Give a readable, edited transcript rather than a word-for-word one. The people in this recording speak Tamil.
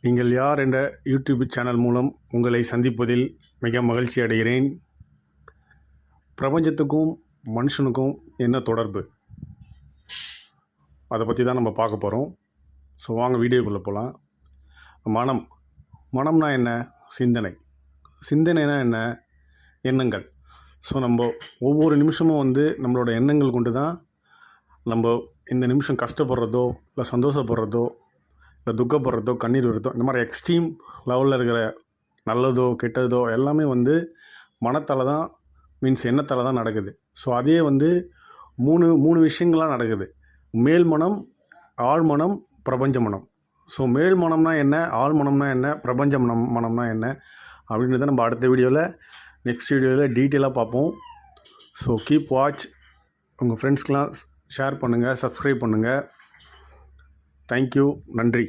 நீங்கள் யார் என்ற யூடியூப் சேனல் மூலம் உங்களை சந்திப்பதில் மிக மகிழ்ச்சி அடைகிறேன். பிரபஞ்சத்துக்கும் மனுஷனுக்கும் என்ன தொடர்பு, அதை பற்றி தான் நம்ம பார்க்க போகிறோம். ஸோ வாங்க வீடியோக்குள்ளே போகலாம். மனம்னா என்ன? சிந்தனைனா என்ன? எண்ணங்கள். ஸோ நம்ம ஒவ்வொரு நிமிஷமும் நம்மளோட எண்ணங்கள் கொண்டு தான் நம்ம இந்த நிமிஷம் கஷ்டப்படுறதோ இல்லை சந்தோஷப்படுறதோ இல்லை துக்கப்படுறதோ கண்ணீர் வருதோ இந்த மாதிரி எக்ஸ்ட்ரீம் லெவலில் இருக்கிற நல்லதோ கெட்டதோ எல்லாமே மனத்தால் தான் எண்ணத்தால் தான் நடக்குது. ஸோ அதே மூணு விஷயங்கள்லாம் நடக்குது. மேல் மனம், ஆழ் மனம், பிரபஞ்ச மனம். ஸோ மேல் மனம்னா என்ன, ஆழ் மனம்னா என்ன, பிரபஞ்ச மனம்னா என்ன அப்படின்றத நம்ம அடுத்த வீடியோவில் நெக்ஸ்ட் வீடியோவில் டீட்டெயிலாக பார்ப்போம். So keep watch. உங்கள் ஃப்ரெண்ட்ஸ்க்கெலாம் ஷேர் பண்ணுங்கள், சப்ஸ்கிரைப் பண்ணுங்கள். தேங்க்யூ. நன்றி.